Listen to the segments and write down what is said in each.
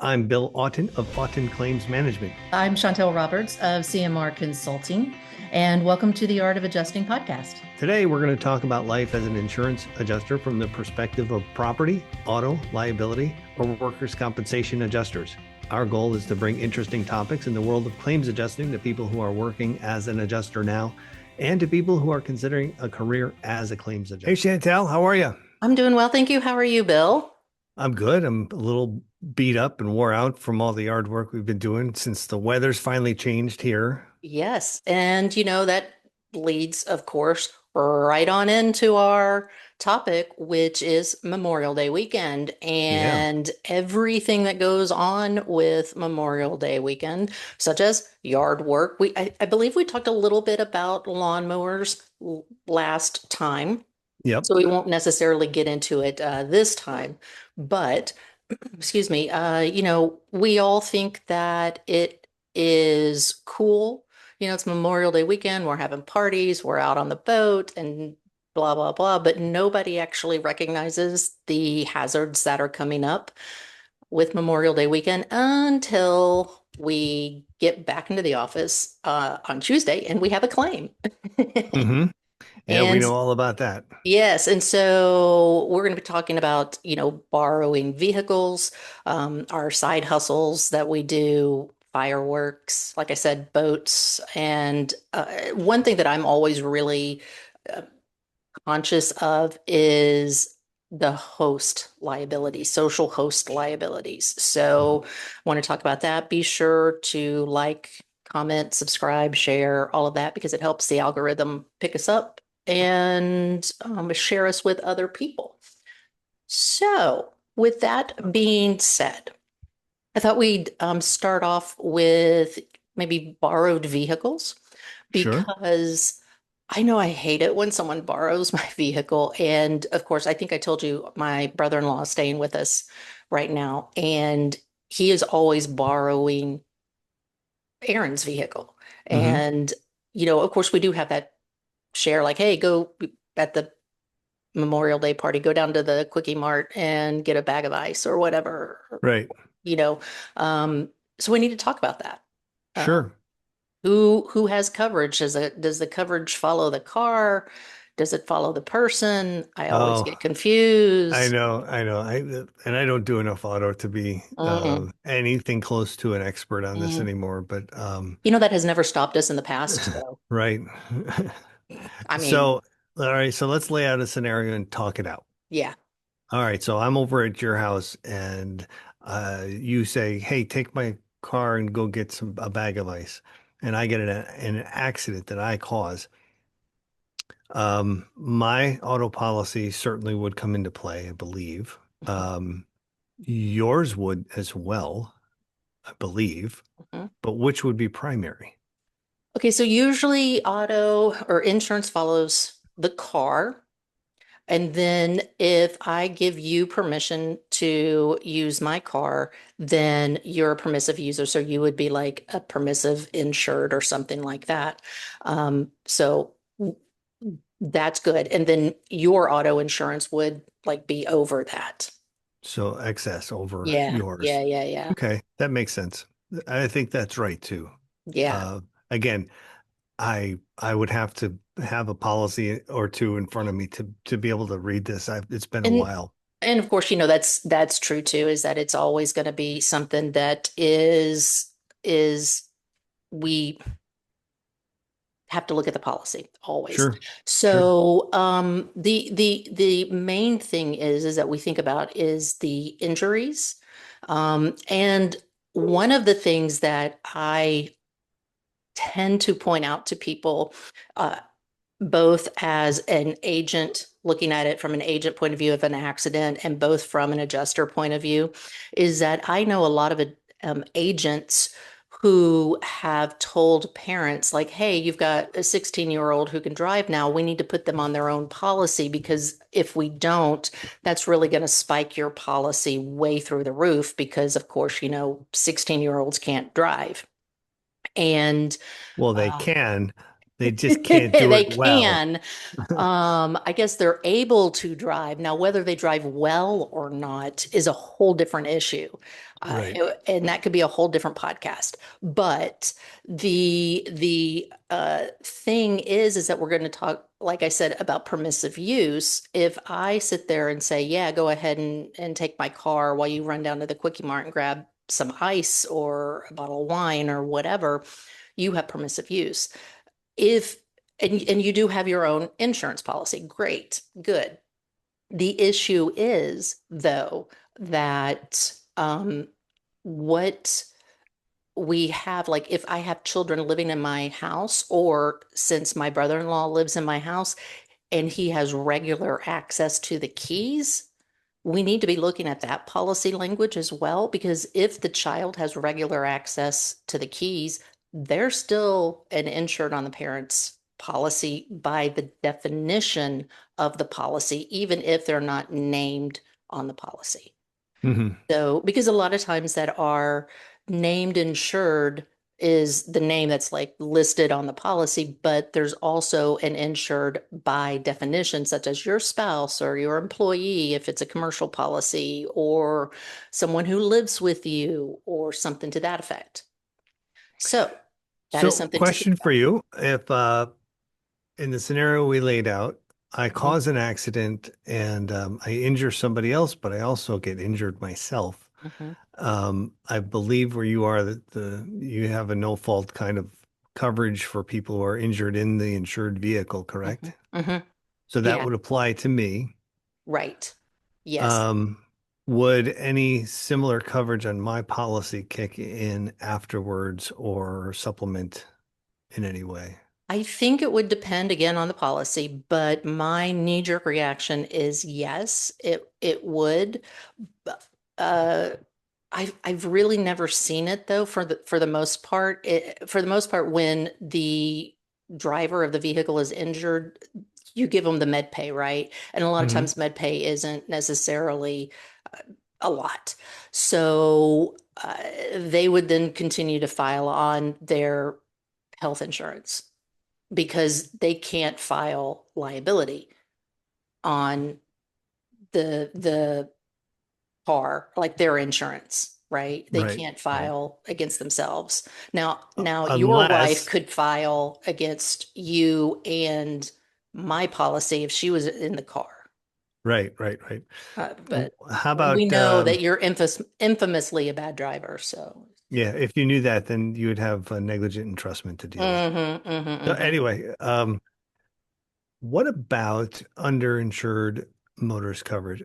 I'm Bill Auten of Auten Claims Management. I'm Chantal Roberts of CMR Consulting, and welcome to the Art of Adjusting podcast. Today, we're going to talk about life as an insurance adjuster from the perspective of property, auto, liability, or workers' compensation adjusters. Our goal is to bring interesting topics in the world of claims adjusting to people who are working as an adjuster now and to people who are considering a career as a claims adjuster. Hey, Chantal, how are you? I'm doing well, thank you. How are you, Bill? I'm good. I'm a little beat up and wore out from all the yard work we've been doing since the weather's finally changed here. Yes, and that leads, of course, right on into our topic, which is Memorial Day weekend Yeah. and everything that goes on with Memorial Day weekend, such as yard work. I believe we talked a little bit about lawnmowers last time. Yep. So we won't necessarily get into it this time, but excuse me, we all think that it is cool. It's Memorial Day weekend, we're having parties, we're out on the boat and blah, blah, blah, but nobody actually recognizes the hazards that are coming up with Memorial Day weekend until we get back into the office on Tuesday and we have a claim. hmm Yeah, we And know all about that. yes, and so we're going to be talking about, borrowing vehicles, our side hustles that we do, fireworks, like I said, boats. And one thing that I'm always really uh, conscious of is the host liability, social host liabilities. So I want to talk about that. Be sure to like, comment, subscribe, share, all of that because it helps the algorithm pick us up and share us with other people. So, with that being said, I thought we'd start off with maybe borrowed vehicles Sure. because I know I hate it when someone borrows my vehicle. And of course, I think I told you my brother-in-law is staying with us right now, and he is always borrowing Aaron's vehicle. hmm And, of course, we do have that share like, hey, go at the Memorial Day party, go down to the Quickie Mart and get a bag of ice or whatever, Right. you know. So we need to talk about that. Uh, Sure. who has coverage? Does the coverage follow the car? Does it follow the person? I always Oh, get confused. I know. And I don't do enough auto to be Mhm, anything close to an expert on this mhm. anymore. But That has never stopped us in the past, though. right. I mean, So, all right. So let's lay out a scenario and talk it out. yeah. All right. So I'm over at your house, and you say, "Hey, take my car and go get a bag of ice," and I get in an accident that I cause. My auto policy certainly would come into play, I believe. Yours would as well, I believe. Mhm. But which would be primary? Okay, so usually auto or insurance follows the car. And then if I give you permission to use my car, then you're a permissive user. So you would be like a permissive insured or something like that. So that's good. And then your auto insurance would like be over that. So excess over Yeah, yours. yeah, yeah, yeah. Okay, that makes sense. I think that's right too. Yeah. Again, I would have to have a policy or two in front of me to be able to read this. It's been a And while. and of course, that's true too, is that it's always going to be something that is we have to look at the policy always. Sure, sure. So the main thing is that we think about is the injuries. And one of the things that I tend to point out to people, uh, both as an agent, looking at it from an agent point of view of an accident, and both from an adjuster point of view, is that I know a lot of agents who have told parents, like, hey, you've got a 16-year-old who can drive now. We need to put them on their own policy because if we don't, that's really going to spike your policy way through the roof because, of course, 16-year-olds can't drive. And Well, they uh, can. They just can't do They it well. can. I guess they're able to drive. Now, whether they drive well or not is a whole different issue. Right. And that could be a whole different podcast. But the thing is that we're going to talk, like I said, about permissive use. If I sit there and say, yeah, go ahead and take my car while you run down to the Quickie Mart and grab some ice or a bottle of wine or whatever, you have permissive use. If and you do have your own insurance policy, great, good. The issue is, though, that what we have, like if I have children living in my house, or since my brother-in-law lives in my house and he has regular access to the keys, we need to be looking at that policy language as well, because if the child has regular access to the keys, they're still an insured on the parent's policy by the definition of the policy, even if they're not named on the policy. Hmm. So, because a lot of times that are named insured is the name that's like listed on the policy, but there's also an insured by definition, such as your spouse or your employee, if it's a commercial policy, or someone who lives with you, or something to that effect. So, that is So, something to think question for you. If in the scenario we laid out, I about. cause an accident and I injure somebody else, but I also get injured myself. Hmm. I believe where you are that you have a no fault kind of coverage for people who are injured in the insured vehicle, Hmm. correct? Hmm. Hmm. So that Yeah, would apply to me. right. Yes. Um, would any similar coverage on my policy kick in afterwards or supplement in any way? I think it would depend again on the policy, but my knee-jerk reaction is yes, it would. Uh, I've really never seen it though, for the most part. For the most part, when the driver of the vehicle is injured, you give them the med pay, right? And a lot of Hmm. times med pay isn't necessarily uh, a lot. So they would then continue to file on their health insurance because they can't file liability on the car, like their insurance, right? They Right, can't right. file against themselves. Now your wife Unless, could file against you and my policy if she was in the car. right, right, right. But How we about, know that you're infamously a bad driver, so. yeah, if you knew that, then you would have negligent entrustment to deal with. Hmm. Hmm. So Hmm. anyway, what about underinsured motorist coverage?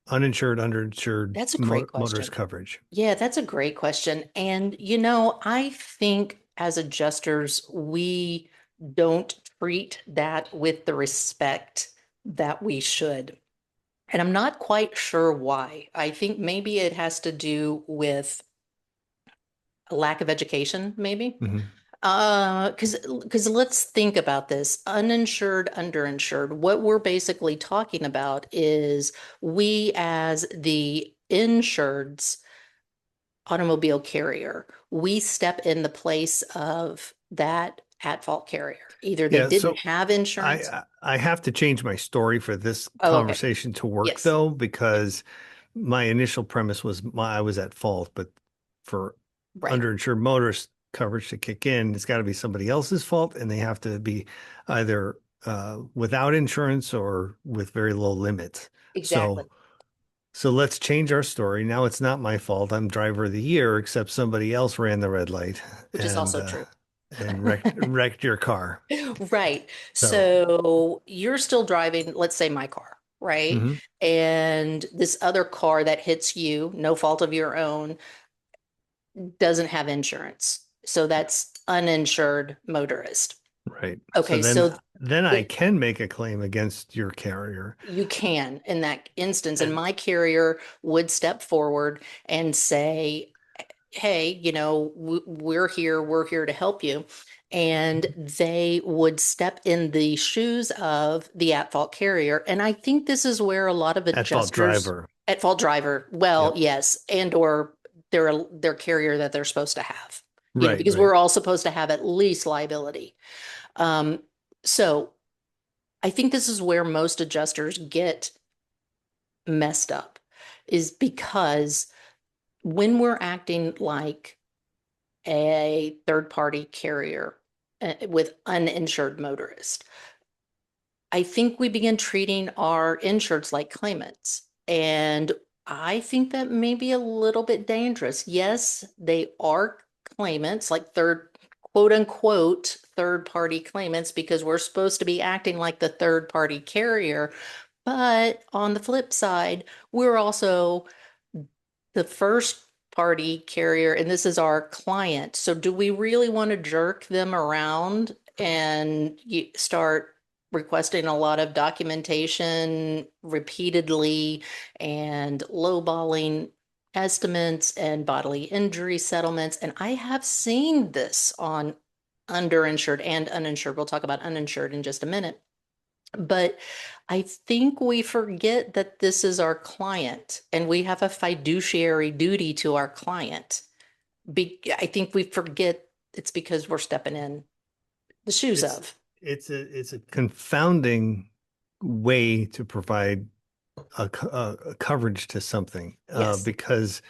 Uninsured, underinsured That's a great motorist question. coverage. Yeah, that's a great question. And, I think as adjusters, we don't treat that with the respect that we should. And I'm not quite sure why. I think maybe it has to do with a lack of education, maybe. Hmm. Because let's think about this. Uninsured, underinsured. What we're basically talking about is we as the insureds automobile carrier, we step in the place of that at-fault carrier. Either they Yeah, didn't so have insurance. I have to change my story for this Oh, okay. conversation to work Yes. though, Yeah. because my initial premise was I was at fault, but for Right. underinsured motorist coverage to kick in, it's got to be somebody else's fault, and they have to be either without insurance or with very low limits. Exactly. So let's change our story. Now it's not my fault. I'm driver of the year, except somebody else ran the red light Which is and also uh, true. and wrecked your car. Right. So, So you're still driving, let's say my car, right? mhm, And this other car that hits you, no fault of your own, doesn't have insurance. So that's uninsured motorist. right. So Okay, then so then I the can make a claim against your carrier. you can in that instance, and And my carrier would step forward and say, hey, we're here to help you. And they would step in the shoes of the at-fault carrier. And I think this is where a lot of at fault adjusters, driver. at-fault driver, well, Yep. yes, and or their carrier that they're supposed to have. Right, because right. we're all supposed to have at least liability. Um, so I think this is where most adjusters get messed up, is because when we're acting like a third party carrier with uninsured motorist, I think we begin treating our insureds like claimants. And I think that may be a little bit dangerous. Yes, they are claimants, like quote unquote, third party claimants, because we're supposed to be acting like the third party carrier. But on the flip side, we're also the first party carrier, and this is our client. So do we really want to jerk them around and start requesting a lot of documentation repeatedly and lowballing estimates and bodily injury settlements? And I have seen this on underinsured and uninsured. We'll talk about uninsured in just a minute. But I think we forget that this is our client and we have a fiduciary duty to our client. I think we forget it's because we're stepping in the shoes It's of. it's a confounding way to provide a coverage to something, Yes. because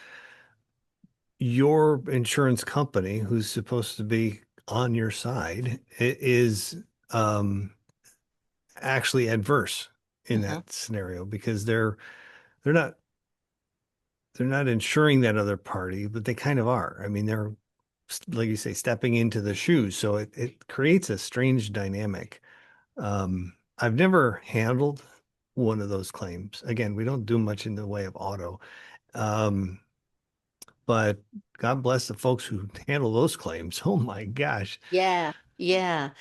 your insurance company, who's supposed to be on your side, is actually adverse in Hmm. that scenario because they're not they're not insuring that other party, but they kind of are. I mean, they're, like you say, stepping into the shoes. So it creates a strange dynamic. I've never handled one of those claims. Again, we don't do much in the way of auto. Um, but God bless the folks who handle those claims. Oh my gosh. Yeah, yeah.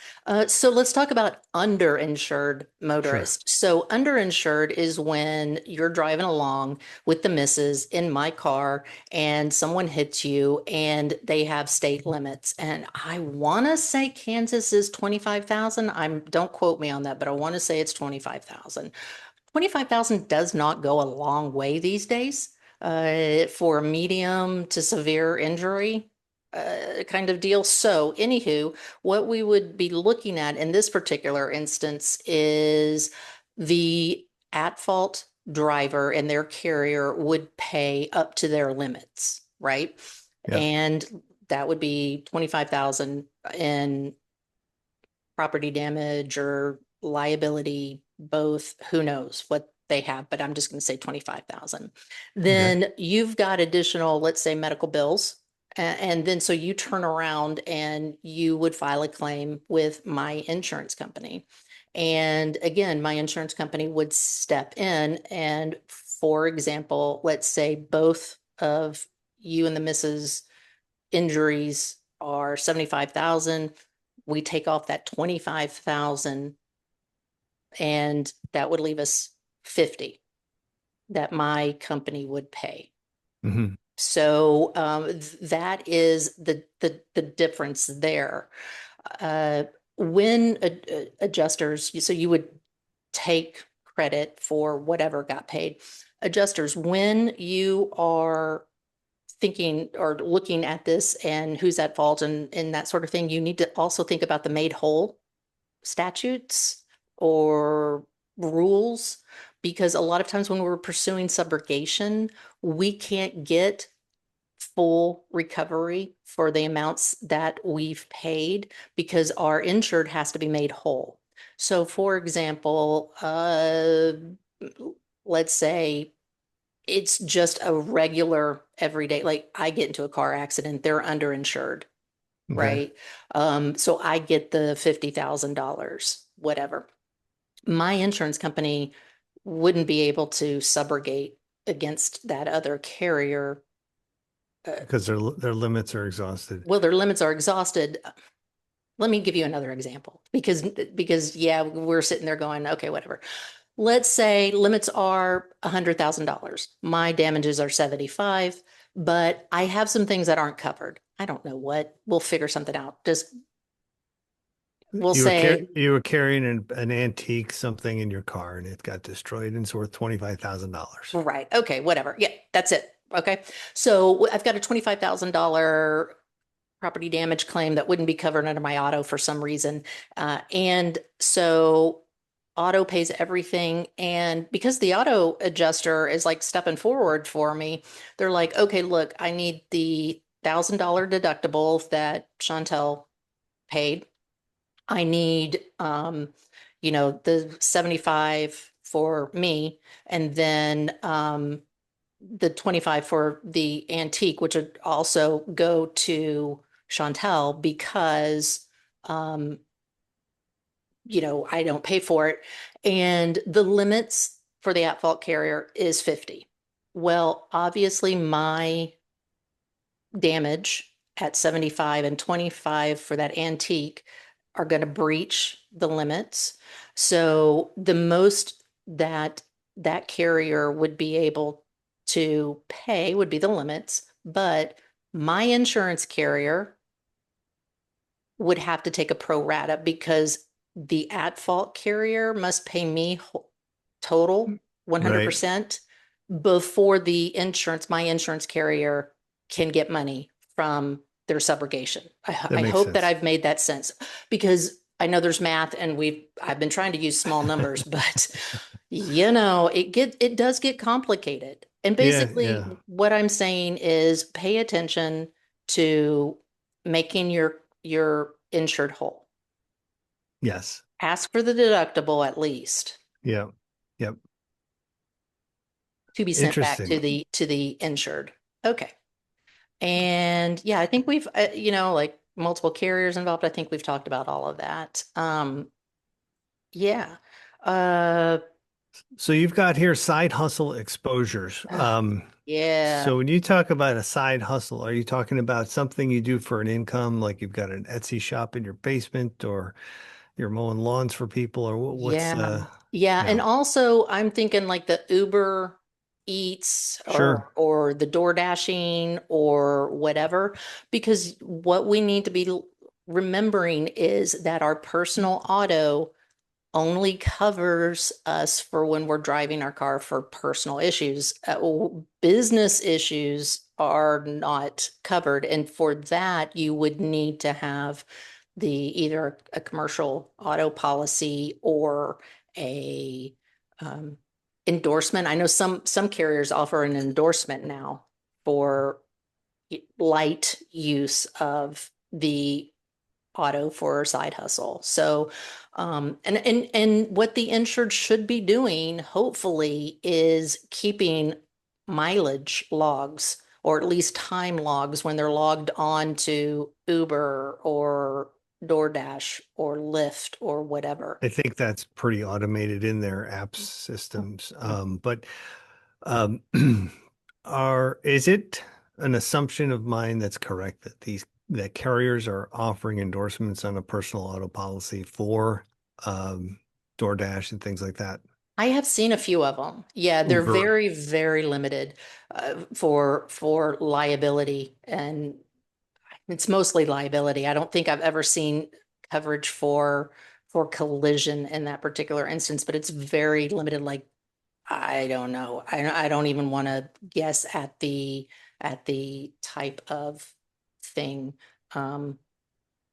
So let's talk about underinsured Sure. motorists. So underinsured is when you're driving along with the missus in my car and someone hits you and they have state limits. And I want to say Kansas is 25,000. Don't quote me on that, but I want to say it's 25,000. 25,000 does not go a long way these days for a medium to severe injury kind of deal. So, anywho, what we would be looking at in this particular instance is the at-fault driver and their carrier would pay up to their limits, right? Yep. And that would be 25,000 in property damage or liability, both, who knows what they have, but I'm just going to say 25,000. Okay. Then you've got additional, let's say, medical bills. And then so you turn around and you would file a claim with my insurance company. And again, my insurance company would step in and, for example, let's say both of you and the missus injuries are 75,000. We take off that 25,000 and that would leave us 50 that my company would pay. Hmm. So that is the difference there. Uh, when adjusters, so you would take credit for whatever got paid. Adjusters, when you are thinking or looking at this and who's at fault and that sort of thing, you need to also think about the made whole statutes or rules, because a lot of times when we're pursuing subrogation, we can't get full recovery for the amounts that we've paid because our insured has to be made whole. So, for example, let's say it's just a regular everyday, like I get into a car accident, they're underinsured, Okay. right? So I get the $50,000, whatever. My insurance company wouldn't be able to subrogate against that other carrier. Because their limits are exhausted. Well, their limits are exhausted. Let me give you another example because yeah, we're sitting there going, okay, whatever. Let's say limits are $100,000. My damages are 75, but I have some things that aren't covered. I don't know what. We'll figure something out. Just we'll say, You were carrying an antique something in your car and it got destroyed and it's worth $25,000. right, okay, whatever. Yeah, that's it. Okay. So I've got a $25,000 property damage claim that wouldn't be covered under my auto for some reason. And so auto pays everything. And because the auto adjuster is like stepping forward for me, they're like, okay, look, I need the $1,000 deductible that Chantal paid. I need, the 75 for me, and then, the 25 for the antique, which would also go to Chantal because, um, I don't pay for it. And the limits for the at-fault carrier is 50. Well, obviously my damage at 75 and 25 for that antique are going to breach the limits. So the most that that carrier would be able to pay would be the limits, but my insurance carrier would have to take a pro rata because the at-fault carrier must pay me total Right. 100% before my insurance carrier can get money from their subrogation. That I makes hope that sense. I've made that sense because I know there's math and I've been trying to use small numbers, but it does get complicated. And Yeah, basically yeah. what I'm saying is pay attention to making your insured whole. Yes. Ask for the deductible at least Yeah. Yep. to be sent back to Interesting. the insured. Okay. And yeah, I think we've like multiple carriers involved. I think we've talked about all of that. Yeah. Uh So you've got here side hustle exposures. yeah. So when you talk about a side hustle, are you talking about something you do for an income, like you've got an Etsy shop in your basement, or you're mowing lawns for people, or what's Yeah. Yeah. yeah, And also I'm thinking like the Uber Eats sure. or the door dashing or whatever, because what we need to be remembering is that our personal auto only covers us for when we're driving our car for personal issues. Business issues are not covered. And for that, you would need to have either a commercial auto policy or a um, endorsement. I know some carriers offer an endorsement now for light use of the auto for a side hustle. So, and what the insured should be doing, hopefully, is keeping mileage logs or at least time logs when they're logged on to Uber or DoorDash or Lyft or whatever. I think that's pretty automated in their apps systems. But um, is it an assumption of mine that's correct that that carriers are offering endorsements on a personal auto policy for um, DoorDash and things like that? I have seen a few of them. Yeah, they're Uber. very, very limited for liability, and it's mostly liability. I don't think I've ever seen coverage for collision in that particular instance, but it's very limited. Like, I don't know. I don't even want to guess at the type of thing. Um,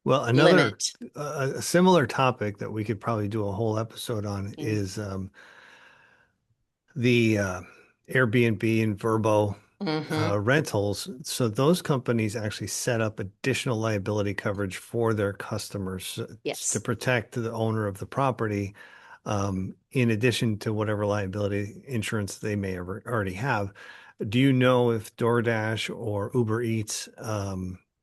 Well, another limit. a similar topic that we could probably do a whole episode on Mm. is the Airbnb and Verbo Mm-hmm. rentals. So those companies actually set up additional liability coverage for their customers to Yes, protect the owner of the property, in addition to whatever liability insurance they may already have. Do you know if DoorDash or Uber Eats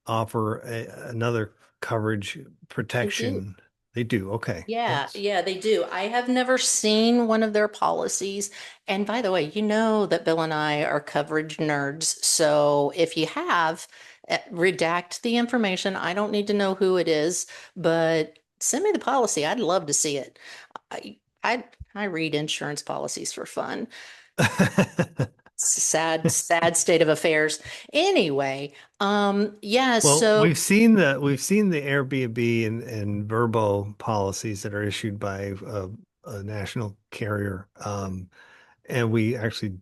offer another coverage they do. protection? They do. Okay. Yeah, That's yeah, they do. I have never seen one of their policies. And by the way, you know that Bill and I are coverage nerds. So if you have, redact the information. I don't need to know who it is, but send me the policy. I'd love to see it. I I I read insurance policies for fun. Sad, sad state of affairs. Anyway, yeah, Well, so we've seen the Airbnb and Verbo policies that are issued by a national carrier, and we actually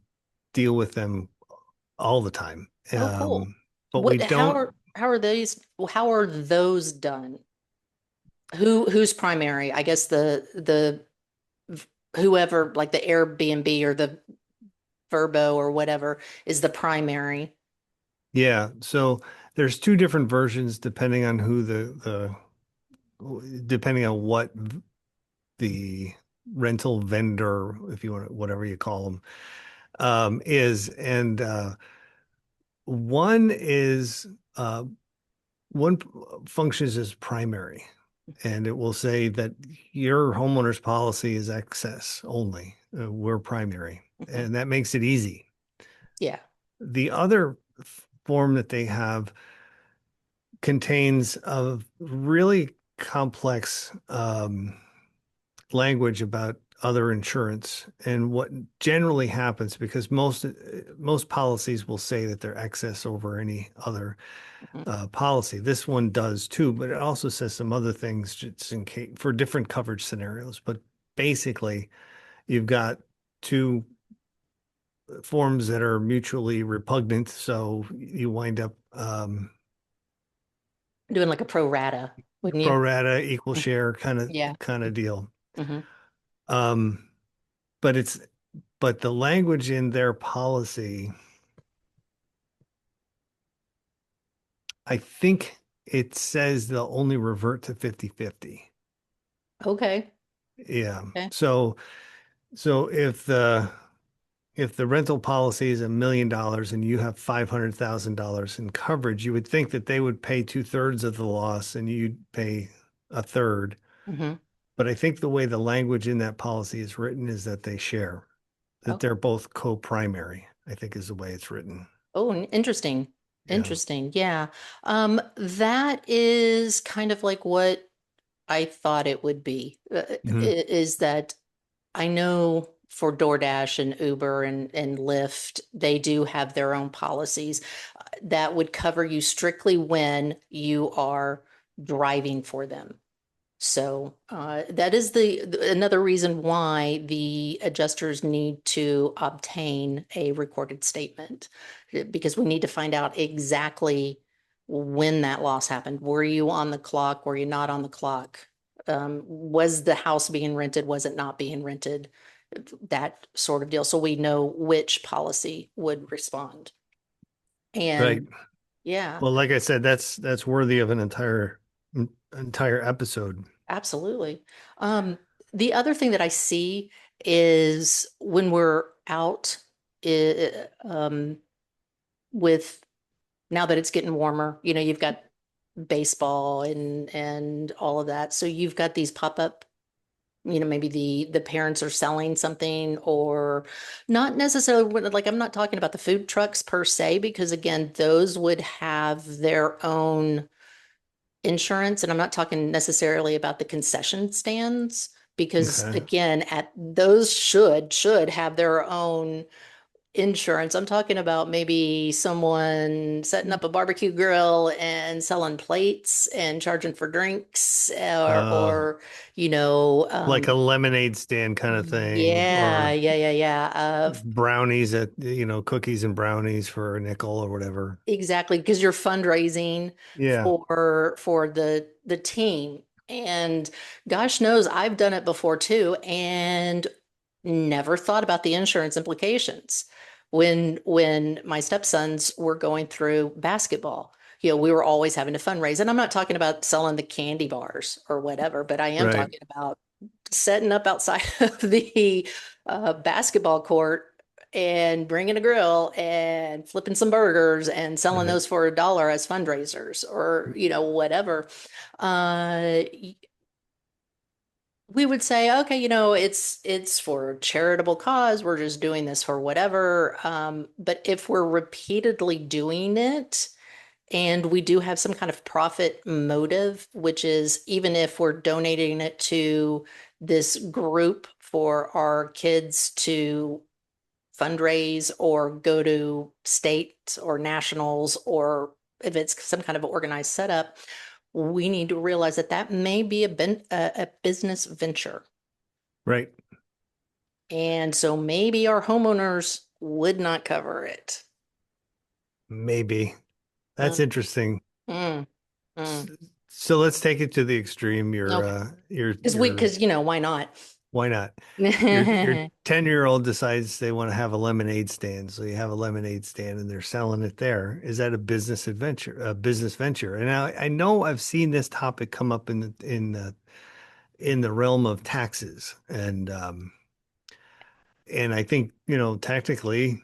deal with them all the time. oh cool. But we How don't. how are those done? Who's primary? I guess the whoever, like the Airbnb or the Verbo or whatever, is the primary. Yeah. So there's two different versions depending on who depending on what the rental vendor, if you want, whatever you call them, is. And one is uh, one functions as primary, and it will say that your homeowner's policy is excess only. We're primary, Mhm. and that makes it easy. Yeah. The other form that they have contains a really complex language about other insurance and what generally happens because most policies will say that they're excess over any other Mhm. policy. This one does too, but it also says some other things just in case for different coverage scenarios. But basically, you've got two forms that are mutually repugnant, so you wind up Doing like a pro rata, wouldn't pro you? rata, equal Mhm. share Yeah. kind of deal. Hmm. Um, but it's but the language in their policy, I think it says they'll only revert to 50/50. Okay. Yeah. Okay. So if the rental policy is $1 million and you have $500,000 in coverage, you would think that they would pay two-thirds of the loss and you'd pay a third. Hmm. But I think the way the language in that policy is written is that they share, that they're Okay. both co-primary, I think is the way it's written. Oh, interesting. Yeah. Interesting. Yeah. That is kind of like what I thought it would be. Hmm. Is that I know for DoorDash and Uber and Lyft, they do have their own policies that would cover you strictly when you are driving for them. So that is another reason why the adjusters need to obtain a recorded statement because we need to find out exactly when that loss happened. Were you on the clock? Were you not on the clock? Was the house being rented? Was it not being rented? That sort of deal. So we know which policy would respond. Right. And yeah, Well, like I said, that's worthy of an entire episode. absolutely. Um, the other thing that I see is when we're out with now that it's getting warmer, you've got baseball and all of that. So you've got these pop-up, maybe the parents are selling something or not necessarily like I'm not talking about the food trucks per se, because again, those would have their own insurance, and I'm not talking necessarily about the concession stands because Okay. again, at those should have their own insurance. I'm talking about maybe someone setting up a barbecue grill and selling plates and charging for drinks Uh, or you know, like a lemonade stand kind of thing, yeah, or yeah, yeah, yeah. brownies cookies and brownies for a nickel or whatever. Exactly, because you're fundraising Yeah. for the team. And gosh knows I've done it before too and never thought about the insurance implications. When my stepsons were going through basketball, we were always having to fundraise. And I'm not talking about selling the candy bars or whatever, but I am Right. talking about setting up outside of the basketball court and bringing a grill and flipping some burgers and selling Right. those for $1 as fundraisers or whatever. uh we would say, okay, it's for a charitable cause, we're just doing this for whatever. But if we're repeatedly doing it and we do have some kind of profit motive, which is even if we're donating it to this group for our kids to fundraise or go to state or nationals, or if it's some kind of organized setup, we need to realize that that may be a business venture. Right. And so maybe our homeowners would not cover it. Maybe. That's Um, interesting. Mm, S- mm. So let's take it to the extreme. Okay. Your Because, why not? why not? Your 10-year-old decides they want to have a lemonade stand, so you have a lemonade stand and they're selling it there. Is that a business adventure, a business venture? And I know I've seen this topic come up in the realm of taxes, and I think, technically,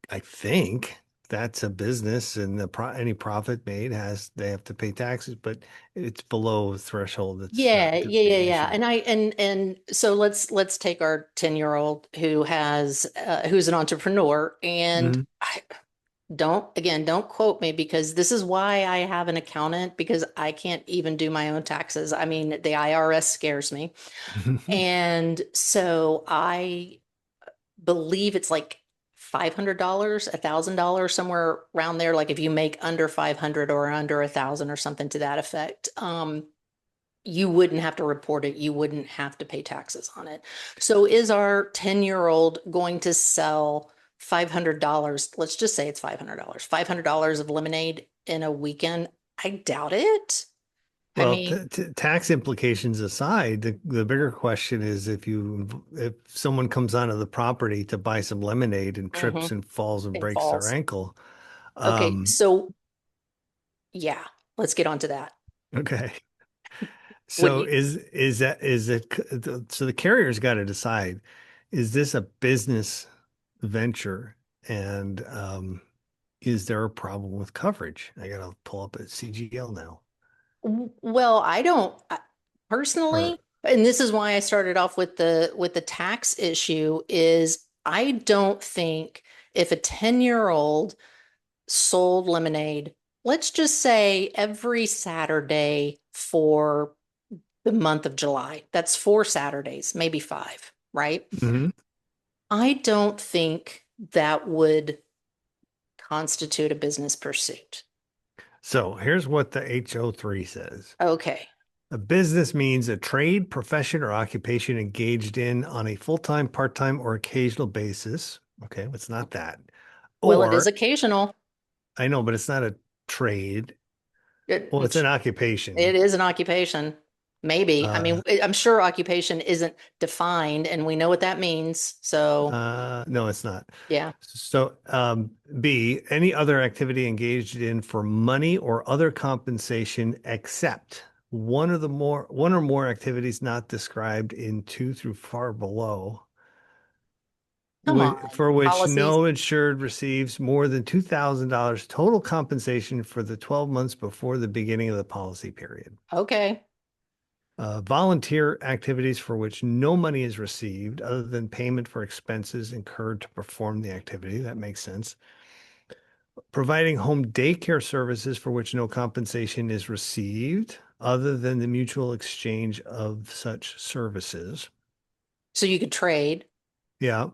I think that's a business, and any profit made they have to pay taxes, but it's below a threshold that's Yeah, going to yeah, be yeah, an yeah. issue. And so let's take our 10-year-old who's an entrepreneur and Hmm. don't quote me because this is why I have an accountant because I can't even do my own taxes. I mean, the IRS scares me. And so I believe it's like $500, $1,000, somewhere around there. Like if you make under 500 or under 1,000 or something to that effect, you wouldn't have to report it. You wouldn't have to pay taxes on it. So is our 10-year-old going to sell $500? Let's just say it's $500, $500 of lemonade in a weekend. I doubt it. I Well, mean, tax implications aside, the bigger question is if someone comes onto the property to buy some lemonade and trips mhm, and falls and it breaks their falls. ankle. Okay, um, so yeah, let's get on to that. okay. Would So you? is it so the carrier's got to decide, is this a business venture, and is there a problem with coverage? I gotta pull up a CGL now. Well, I don't Or personally, and this is why I started off with the tax issue is I don't think if a 10-year-old sold lemonade, let's just say every Saturday for the month of July, that's 4 Saturdays, maybe five, right? Mhm. I don't think that would constitute a business pursuit. So here's what the HO3 says. Okay. A business means a trade, profession, or occupation engaged in on a full-time, part-time, or occasional basis. Okay, it's not that. Well, it is Or, occasional. I know, but it's not a trade. It, Well, it's an It occupation. is an occupation. Maybe. I Uh, mean, I'm sure occupation isn't defined and we know what that means. So, no, it's not. yeah. So, B, any other activity engaged in for money or other compensation except one or more activities not described in two through far below, Come on. for which Policies. no insured receives more than $2,000 total compensation for the 12 months before the beginning of the policy period. Okay. Volunteer activities for which no money is received other than payment for expenses incurred to perform the activity. That makes sense. Providing home daycare services for which no compensation is received other than the mutual exchange of such services. So you could trade. Yeah.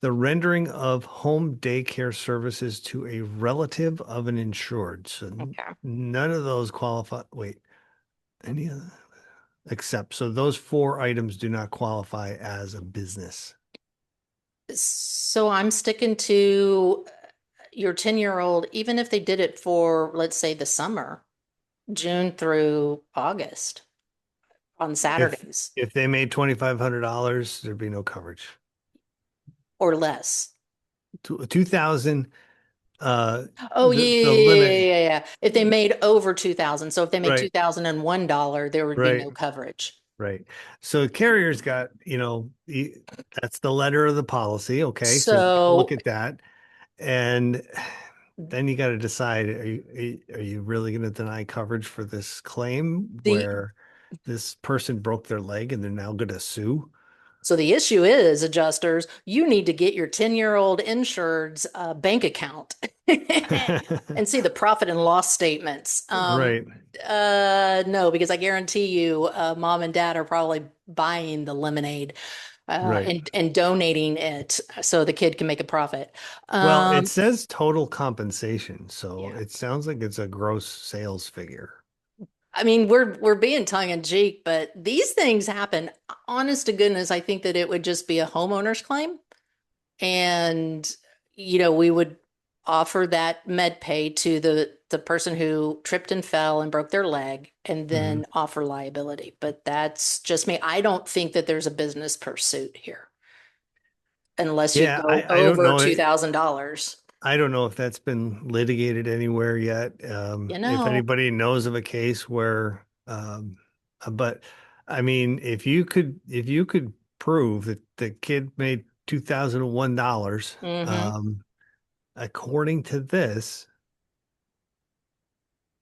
The rendering of home daycare services to a relative of an insured. So Okay. none of those qualify. Wait, any of except so those four items do not qualify as a business. So I'm sticking to your 10-year-old, even if they did it for, let's say, the summer, June through August on If Saturdays if they made $2,500, there'd be no coverage. or less. 2,000, Oh, yeah, yeah, the yeah, yeah, limit. yeah, yeah. If they made over 2000, so if they made Right, $2,001, there would be right, no coverage. right. So carrier's got, that's the letter of the policy. Okay, so you gotta look So at that, and then you got to decide: are you really going to deny coverage for this claim the where this person broke their leg and they're now going to sue? so the issue is, adjusters, you need to get your 10-year-old insured's bank account and see the profit and loss statements. Right, No, because I guarantee you, mom and dad are probably buying the lemonade right. and donating it so the kid can make a profit. Well, it Um, says total compensation, so yeah. it sounds like it's a gross sales figure. I mean, we're being tongue in cheek, but these things happen. Honest to goodness, I think that it would just be a homeowner's claim, and we would. offer that med pay to the person who tripped and fell and broke their leg, and Mhm. then offer liability. But that's just me. I don't think that there's a business pursuit here unless you Yeah, go I don't over know. $2,000. I don't know if that's been litigated anywhere yet. You If know, anybody knows of a case where, but I mean, if you could prove that the kid made $2,001, hmm according to this,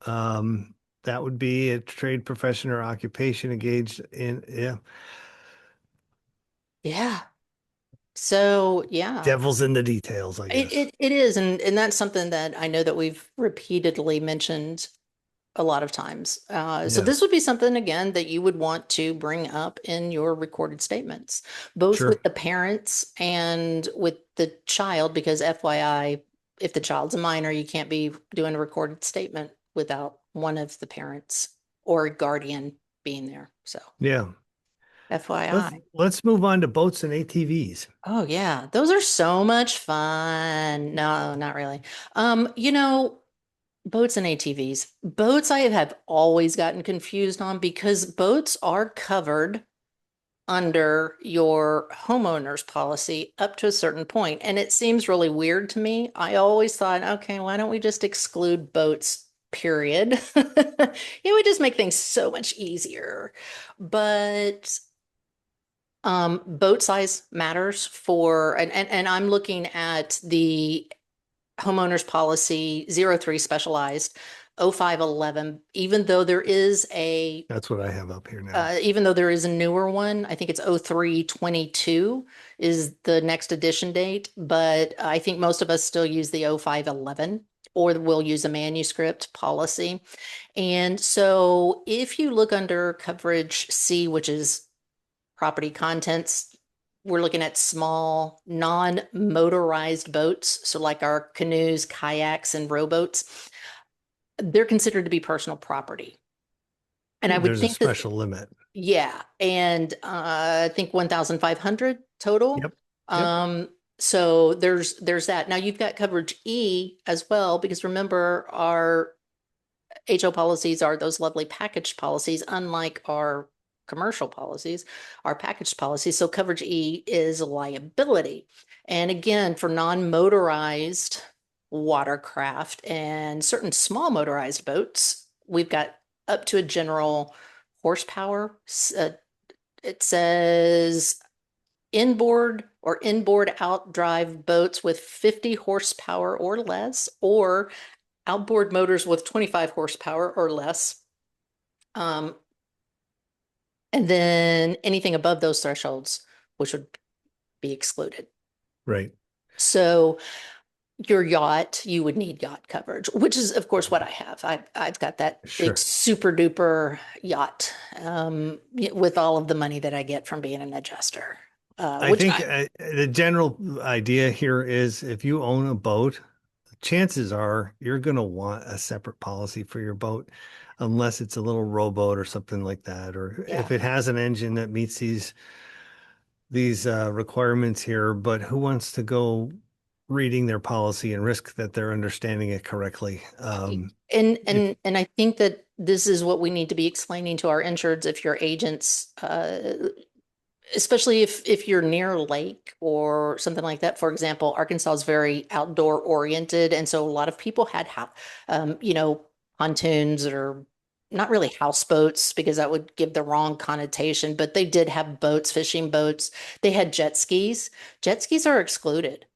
um, that would be a trade profession or occupation engaged in, yeah, yeah. So yeah. devil's in the details, I It, guess. it it is, and that's something that I know that we've repeatedly mentioned a lot of times. So Yeah, this would be something again that you would want to bring up in your recorded statements, both sure. with the parents and with the child, because FYI, if the child's a minor, you can't be doing a recorded statement without one of the parents or a guardian being there. So Yeah. FYI. Let's move on to boats and ATVs. Oh yeah, those are so much fun. No, not really. You know, boats and ATVs. Boats I have always gotten confused on because boats are covered under your homeowner's policy up to a certain point. And it seems really weird to me. I always thought, okay, why don't we just exclude boats, period? It would just make things so much easier. But boat size matters for, and I'm looking at the homeowners policy 03 specialized 0511, That's what I have up here now. even though there is a newer one. I think it's 0322 is the next edition date, but I think most of us still use the 0511, or we'll use a manuscript policy. And so if you look under coverage C, which is property contents, we're looking at small, non-motorized boats. So like our canoes, kayaks, and rowboats, they're considered to be personal property. And I would There's a think that, special limit. yeah, and I think 1,500 total. Yep. Yep. Um, so there's that. Now you've got coverage E as well, because remember our HO policies are those lovely packaged policies, unlike our commercial policies, our packaged policies. So coverage E is liability. And again, for non-motorized watercraft and certain small motorized boats, we've got up to a general horsepower. It says inboard outdrive boats with 50 horsepower or less, or outboard motors with 25 horsepower or less. Um, and then anything above those thresholds, which would be excluded. Right. So your yacht, you would need yacht coverage, which is, of course, what I have. I've got that big Sure. super duper yacht with all of the money that I get from being an adjuster, I which think I, the general idea here is if you own a boat, chances are you're going to want a separate policy for your boat, unless it's a little rowboat or something like that, or yeah. if it has an engine that meets these requirements here. But who wants to go reading their policy and risk that they're understanding it correctly? And If I think that this is what we need to be explaining to our insureds if your agents, especially if you're near a lake or something like that. For example, Arkansas is very outdoor oriented, and so a lot of people had you know, pontoons, or not really houseboats because that would give the wrong connotation, but they did have boats, fishing boats. They had jet skis. Jet skis are excluded.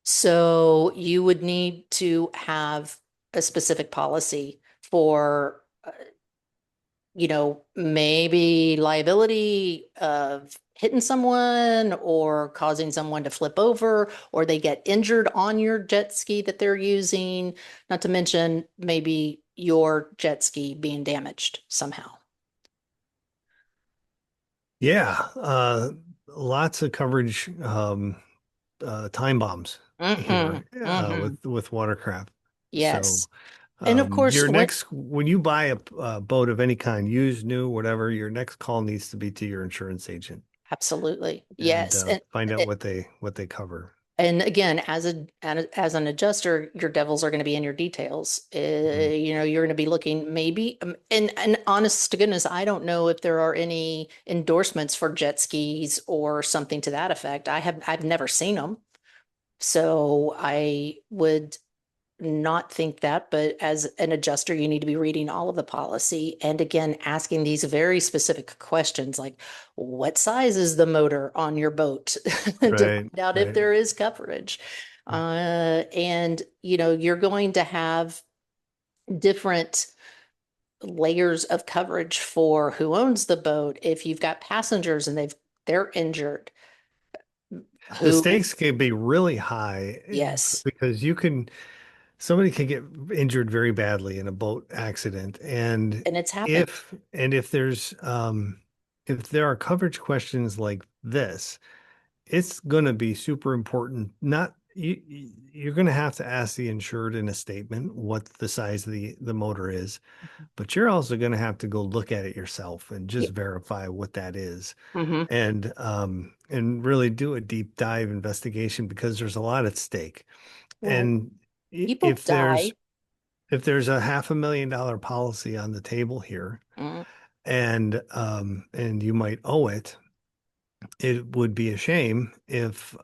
So you would need to have a specific policy for, you know, maybe liability of hitting someone or causing someone to flip over, or they get injured on your jet ski that they're using, not to mention maybe your jet ski being damaged somehow. Yeah, lots of coverage, time bombs Mm-hmm. here Mm-hmm. with watercraft. So Yes. And of course, your next when you buy a boat of any kind, used, new, whatever, your next call needs to be to your insurance agent absolutely. and Yes. And find out what they cover. And again, as an adjuster, your devils are going to be in your details. Mhm. You're going to be looking maybe, and honest to goodness, I don't know if there are any endorsements for jet skis or something to that effect. I've never seen them, so I would not think that, but as an adjuster, you need to be reading all of the policy and again, asking these very specific questions like, what size is the motor on your boat to Right, find out if right. there is coverage. And you're going to have different layers of coverage for who owns the boat. If you've got passengers and they're injured, The who, stakes can be really high yes, because somebody can get injured very badly in a boat accident. And and it's happened. if if there are coverage questions like this, it's going to be super important. Not you're going to have to ask the insured in a statement what the size of the motor is, but you're also going to have to go look at it yourself and Yeah. just verify what that is Hmm. and really do a deep dive investigation because there's a lot at stake. Well, And people die. if there's a $500,000 policy on the table here Mm, and you might owe it, it would be a shame if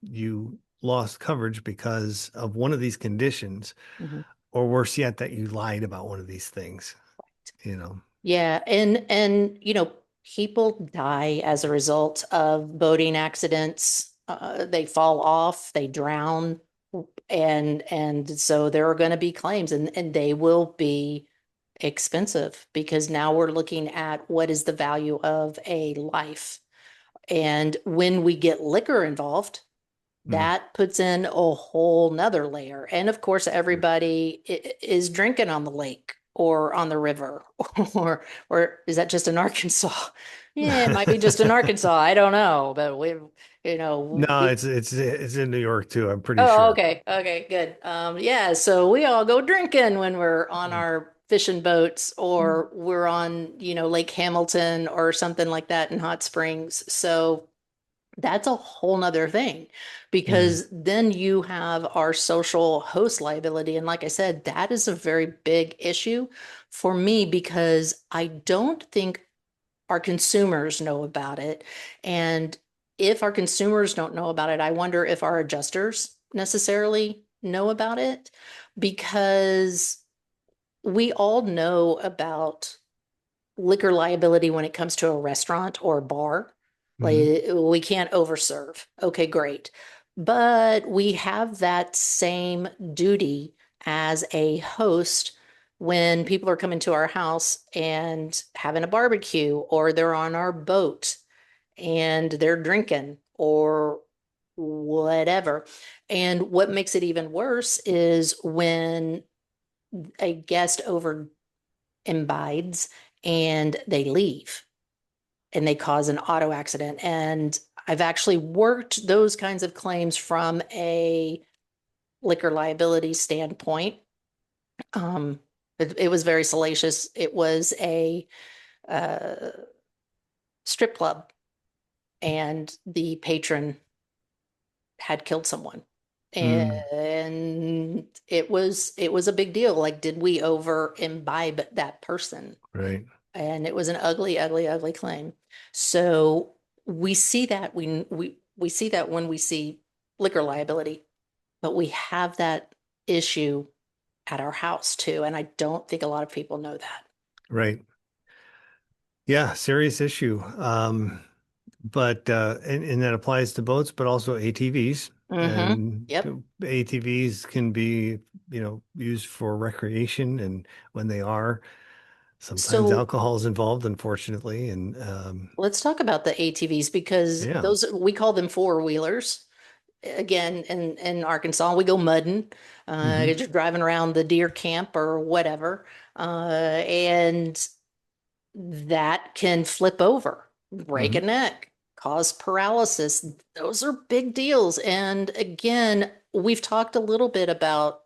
you lost coverage because of one of these conditions, mhm. or worse yet, that you lied about one of these things, you know. Yeah, and people die as a result of boating accidents. They fall off, they drown, and so there are going to be claims, and they will be expensive because now we're looking at what is the value of a life. And when we get liquor involved, Mm. that puts in a whole nother layer. And of course, everybody is drinking on the lake or on the river, or is that just in Arkansas? Yeah, it might be just in Arkansas. I don't know, but No, we. it's in New York too, I'm pretty Oh, sure. okay, okay, good. Yeah, so we all go drinking when we're on our fishing boats or we're on, Lake Hamilton or something like that in Hot Springs. So that's a whole nother thing Mm. because then you have our social host liability. And like I said, that is a very big issue for me because I don't think our consumers know about it. And if our consumers don't know about it, I wonder if our adjusters necessarily know about it because we all know about liquor liability when it comes to a restaurant or a bar. Mhm. Like we can't overserve. Okay, great. But we have that same duty as a host when people are coming to our house and having a barbecue or they're on our boat and they're drinking or whatever. And what makes it even worse is when a guest over imbibes and they leave and they cause an auto accident. And I've actually worked those kinds of claims from a liquor liability standpoint. Um, it was very salacious. It was a uh, strip club, and the patron had killed someone. Mm. And it was a big deal. Like, did we over imbibe that person? Right. And it was an ugly, ugly, ugly claim. So we see that we see that when we see liquor liability, but we have that issue at our house too. And I don't think a lot of people know that. Right. Yeah, serious issue. But and that applies to boats, but also ATVs. Mm-hmm. And Yep. ATVs can be, used for recreation, and when they are, sometimes So alcohol is involved, unfortunately. And let's talk about the ATVs because yeah. those we call them four wheelers. Again, in Arkansas, we go mudding, Hmm. just driving around the deer camp or whatever. And that can flip over, break a Hmm. neck, cause paralysis. Those are big deals. And again, we've talked a little bit about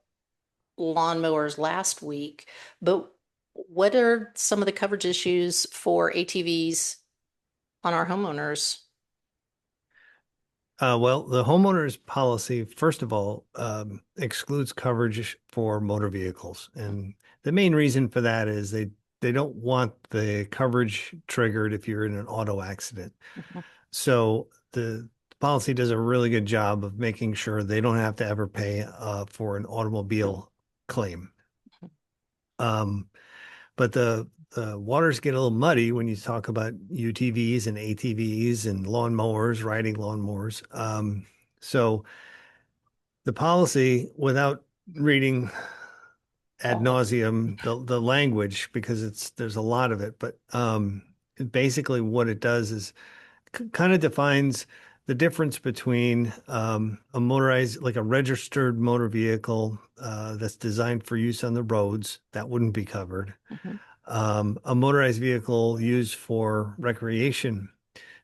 lawnmowers last week, but what are some of the coverage issues for ATVs on our homeowners? Well, the homeowner's policy, first of all, excludes coverage for motor vehicles. And the main reason for that is they don't want the coverage triggered if you're in an auto accident. Mhm. So the policy does a really good job of making sure they don't have to ever pay for an automobile claim. Um, but the waters get a little muddy when you talk about UTVs and ATVs and lawnmowers, riding lawnmowers. So the policy, without reading ad All of it. nauseum the language, because there's a lot of it, but basically what it does is kind of defines the difference between a motorized, like a registered motor vehicle that's designed for use on the roads that wouldn't be covered. Mhm. A motorized vehicle used for recreation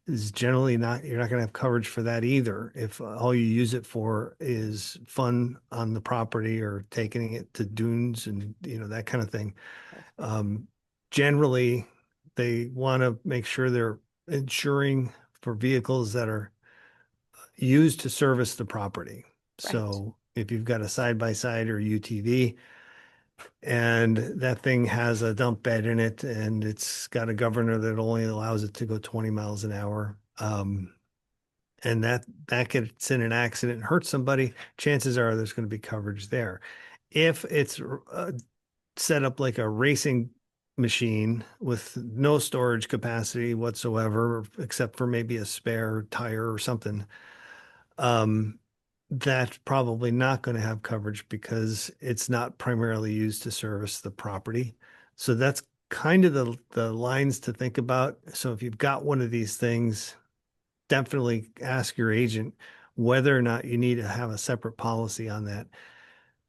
is generally not, you're not going to have coverage for that either. If all you use it for is fun on the property or taking it to dunes and, that kind of thing. Um, Generally, they want to make sure they're insuring for vehicles that are used to service the property. Right. So if you've got a side by side or UTV and that thing has a dump bed in it and it's got a governor that only allows it to go 20 miles an hour, and that gets in an accident and hurts somebody, chances are there's going to be coverage there. If it's set up like a racing machine with no storage capacity whatsoever, except for maybe a spare tire or something, um, that's probably not going to have coverage because it's not primarily used to service the property. So that's kind of the lines to think about. So if you've got one of these things, definitely ask your agent whether or not you need to have a separate policy on that.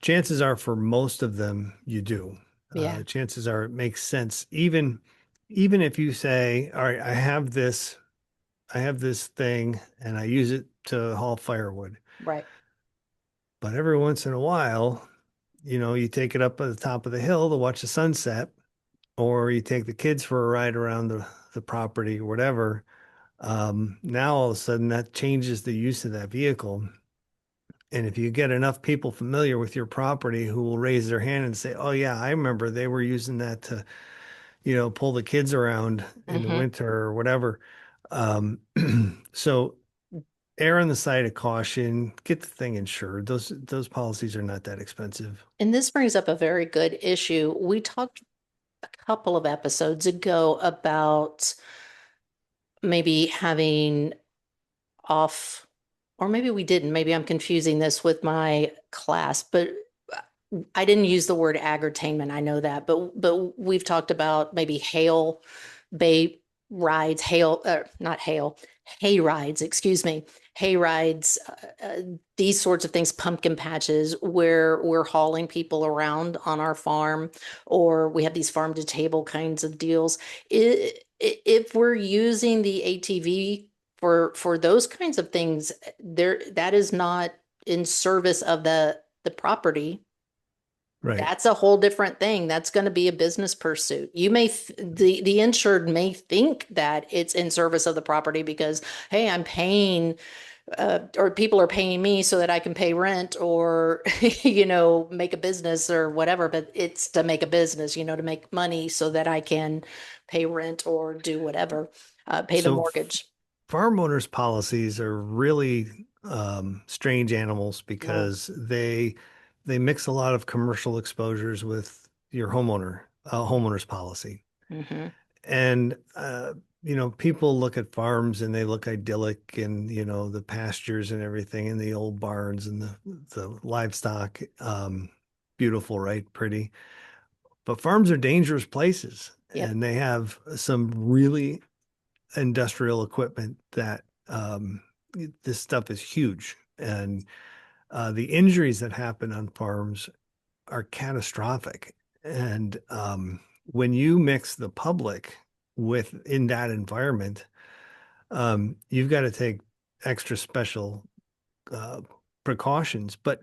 Chances are for most of them you do. Yeah. Chances are it makes sense. Even if you say, all right, I have this thing and I use it to haul firewood. Right. But every once in a while, you take it up at the top of the hill to watch the sunset, or you take the kids for a ride around the property or whatever. Now all of a sudden that changes the use of that vehicle. And if you get enough people familiar with your property who will raise their hand and say, "Oh yeah, I remember they were using that to, pull the kids around in the Hmm. winter or whatever." So err on the side of caution, get the thing insured. Those policies are not that expensive. And this brings up a very good issue. We talked a couple of episodes ago about maybe having off, or maybe we didn't. Maybe I'm confusing this with my class, but I didn't use the word aggertainment. I know that, but we've talked about maybe hail bay rides, not hail, hay rides, excuse me, hay rides, these sorts of things, pumpkin patches where we're hauling people around on our farm, or we have these farm to table kinds of deals. If we're using the ATV for those kinds of things, there that is not in service of the property. Right. That's a whole different thing. That's going to be a business pursuit. You may the insured may think that it's in service of the property because, hey, I'm paying or people are paying me so that I can pay rent or make a business or whatever, but it's to make a business, to make money so that I can pay rent or do whatever, pay the So mortgage. farm owners policies are really strange animals Oh. because they mix a lot of commercial exposures with your homeowner's policy. Hmm. And people look at farms and they look idyllic and the pastures and everything and the old barns and the livestock, beautiful, right? Pretty. But farms are dangerous places Yep. and they have some really industrial equipment that this stuff is huge. And the injuries that happen on farms are catastrophic. And when you mix the public with in that environment, you've got to take extra special uh, precautions. But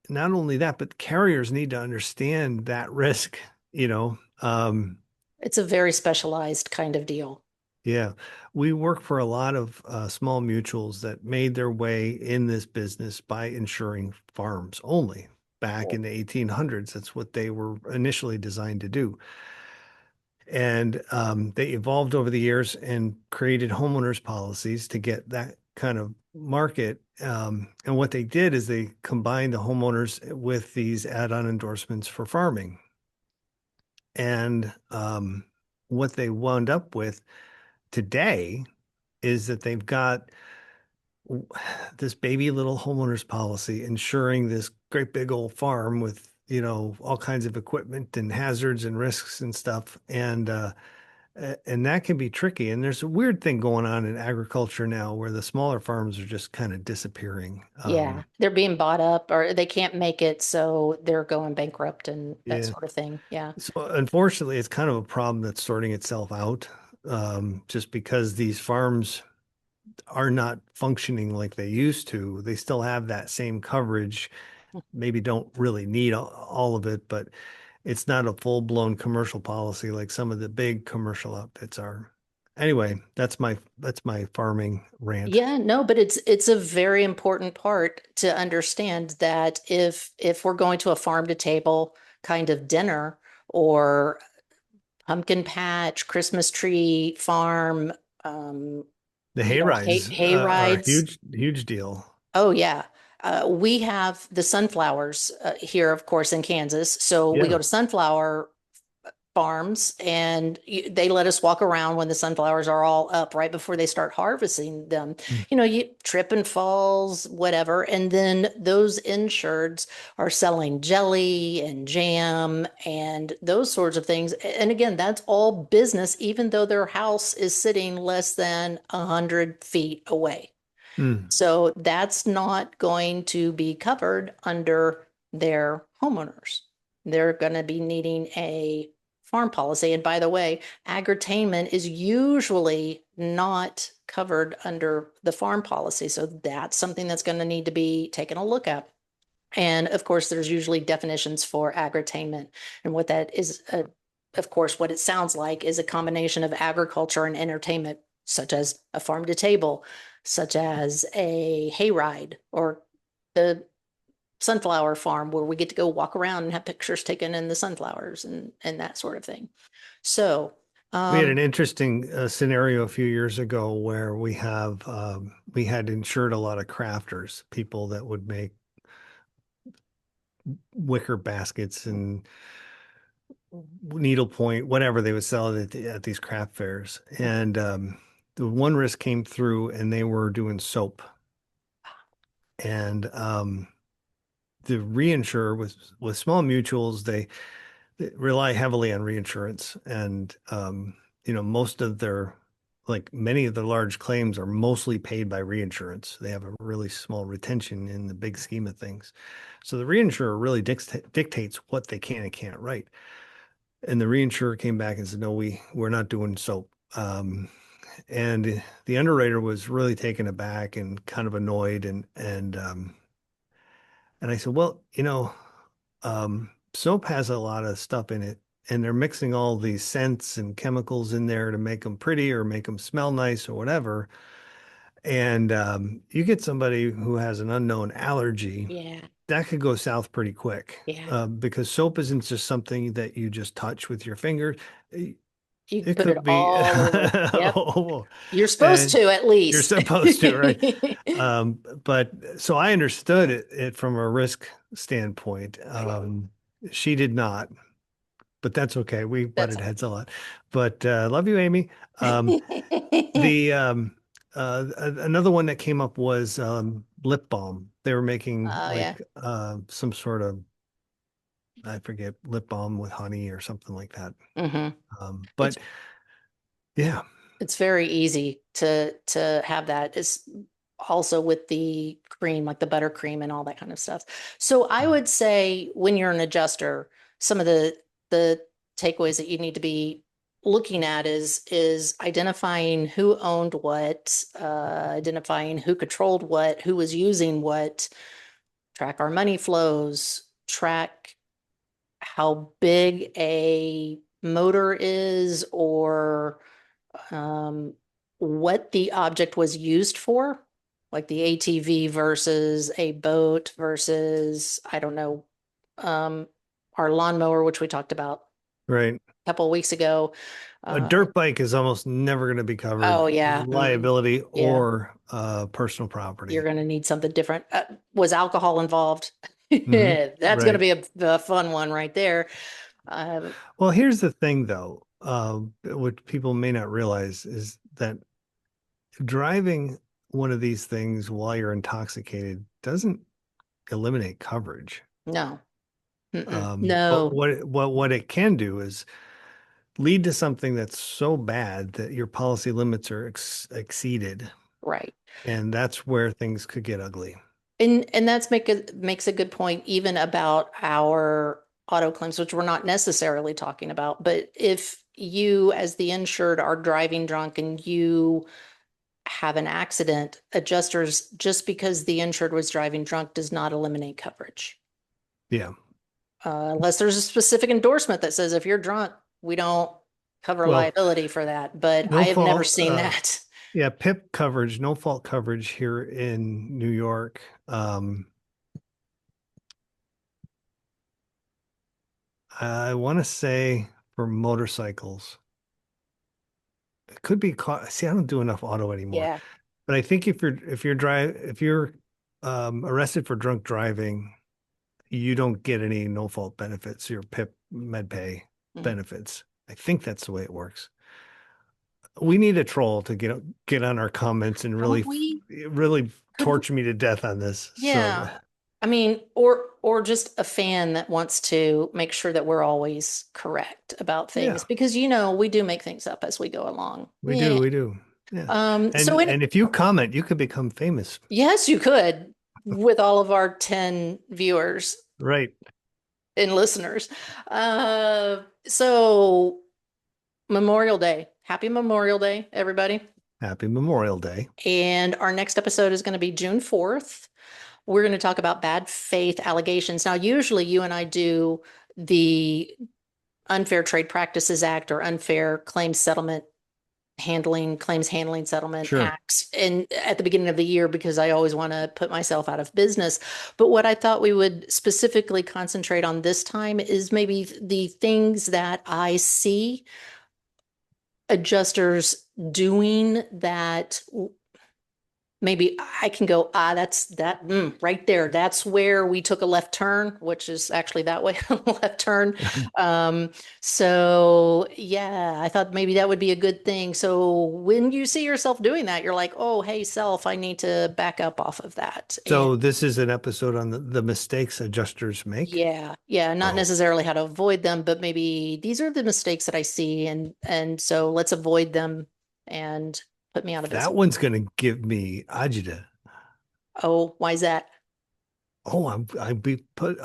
not only that, but carriers need to understand that risk, you know. It's a very specialized kind of deal. Yeah. We work for a lot of small mutuals that made their way in this business by insuring farms only. Back in the 1800s, that's what they were initially designed to do. And they evolved over the years and created homeowners policies to get that kind of market. And what they did is they combined the homeowners with these add-on endorsements for farming. And what they wound up with today is that they've got this baby little homeowners policy insuring this great big old farm with, all kinds of equipment and hazards and risks and stuff. And that can be tricky. And there's a weird thing going on in agriculture now where the smaller farms are just kind of disappearing. Yeah, they're being bought up or they can't make it, so they're going bankrupt and that Yeah. sort of thing. Yeah. So unfortunately, it's kind of a problem that's sorting itself out, just because these farms are not functioning like they used to. They still have that same coverage, maybe don't really need all of it, but it's not a full-blown commercial policy like some of the big commercial outfits are. Anyway, that's my farming rant. Yeah, no, but it's a very important part to understand that if we're going to a farm to table kind of dinner or pumpkin patch, Christmas tree farm, um, The hay rides hay are a rides. huge, huge deal. Oh yeah. We have the sunflowers here, of course, in Kansas. So we Yeah. go to sunflower farms and they let us walk around when the sunflowers are all up right before they start harvesting them. Mm. You trip and falls, whatever. And then those insureds are selling jelly and jam and those sorts of things. And again, that's all business, even though their house is sitting less than 100 feet away. Mm. So that's not going to be covered under their homeowners. They're going to be needing a farm policy. And by the way, agri-tainment is usually not covered under the farm policy. So that's something that's going to need to be taken a look at. And of course, there's usually definitions for agri-tainment. And what that is, of course, what it sounds like is a combination of agriculture and entertainment, such as a farm to table, such as a hayride or the sunflower farm where we get to go walk around and have pictures taken in the sunflowers and that sort of thing. So, We had an um, interesting scenario a few years ago where we had insured a lot of crafters, people that would make wicker baskets and needlepoint, whatever they would sell it at these craft fairs. And the one risk came through, and they were doing soap, and the reinsurer with small mutuals, they rely heavily on reinsurance, and most of their like many of the large claims are mostly paid by reinsurance. They have a really small retention in the big scheme of things. So the reinsurer really dictates what they can and can't write. And the reinsurer came back and said, no, we're not doing soap. And the underwriter was really taken aback and kind of annoyed, and I said, well, soap has a lot of stuff in it, and they're mixing all these scents and chemicals in there to make them pretty or make them smell nice or whatever. And you get somebody who has an unknown allergy, yeah, that could go south pretty quick, yeah. because soap isn't just something that you just touch with your finger. You can It put it could be, all over. Yep. oh, You're supposed and to at you're least. supposed to, right? But so I understood it from a risk standpoint. She did not, but that's okay. We That's butted all heads a lot. But love you, Amy. right. The Another one that came up was lip balm. They were making Oh yeah. like some sort of, I forget, lip balm with honey or something like that. Hmm. But It's yeah. it's very easy to have that. It's also with the cream, like the buttercream and all that kind of stuff. So I would say when you're an adjuster, some of the takeaways that you need to be looking at is identifying who owned what, identifying who controlled what, who was using what, track our money flows, track how big a motor is or um, what the object was used for, like the ATV versus a boat versus, I don't know, our lawnmower, which we talked about Right. a couple of weeks ago. A Uh, dirt bike is almost never going to be oh covered yeah, liability yeah, or personal you're property. going to need something different. Was alcohol involved? Hmm. That's going to Right. be a fun one right there. Uh, Well, here's the thing, though, what people may not realize is that driving one of these things while you're intoxicated doesn't eliminate coverage. no, But no, what it can do is lead to something that's so bad that your policy limits are exceeded, right. and that's where things could get ugly. And that's makes a good point even about our auto claims, which we're not necessarily talking about. But if you, as the insured, are driving drunk and you have an accident, adjusters, just because the insured was driving drunk does not eliminate coverage. Yeah. Unless there's a specific endorsement that says if you're drunk, we don't cover Well, liability for that. But I no have never fault. seen that. Yeah, PIP coverage, no fault coverage here in New York. I want to say for motorcycles, it could be caught. See, I don't do enough auto anymore, Yeah. but I think if you're arrested for drunk driving, you don't get any no fault benefits, your PIP med pay Mhm. benefits. I think that's the way it works. We need a troll to get on our comments and Don't we? really Could torture me to death on this. So Yeah. I mean, or just a fan that wants to make sure that we're always correct about things yeah, because we do make things up as we go along. we Yeah. do, we do. Yeah. So And if you comment, you could become famous. yes, you could with all of our 10 viewers Right. and listeners. So Memorial Day. Happy Memorial Day, everybody. Happy Memorial Day. And our next episode is going to be June 4th. We're going to talk about bad faith allegations. Now, usually you and I do the Unfair Trade Practices Act or Unfair Claims Handling Settlement Sure. Acts and at the beginning of the year because I always want to put myself out of business. But what I thought we would specifically concentrate on this time is maybe the things that I see adjusters doing that maybe I can go, that's that right there. That's where we took a left turn, which is actually that way, left turn. So yeah, I thought maybe that would be a good thing. So when you see yourself doing that, you're like, oh, hey, self, I need to back up off of that. And So this is an episode on the mistakes adjusters make. yeah, yeah, not Oh, necessarily how to avoid them, but maybe these are the mistakes that I see, and so let's avoid them and put me out of that business. one's gonna give me agita. Oh, why is that? Oh, I'll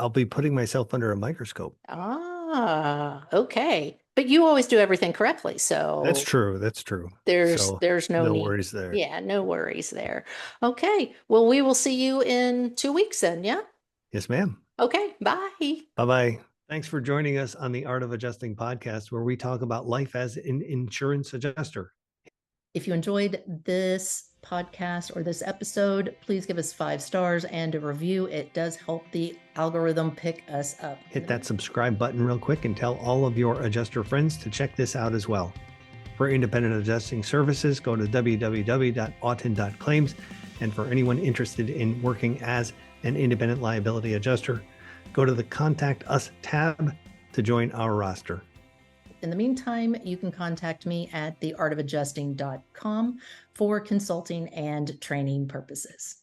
be putting myself under a microscope. Ah, okay. But you always do everything correctly, That's so true. That's true. there's So there's no no need. worries there. Yeah, no worries there. Okay. Well, we will see you in 2 weeks then, yeah? Yes, ma'am. Okay, bye. Bye bye. Thanks for joining us on the Art of Adjusting podcast, where we talk about life as an insurance adjuster. If you enjoyed this podcast or this episode, please give us 5 stars and a review. It does help the algorithm pick us up. Hit that subscribe button real quick and tell all of your adjuster friends to check this out as well. For independent adjusting services, go to www.auten.claims. And for anyone interested in working as an independent liability adjuster, go to the Contact Us tab to join our roster. In the meantime, you can contact me at theartofadjusting.com for consulting and training purposes.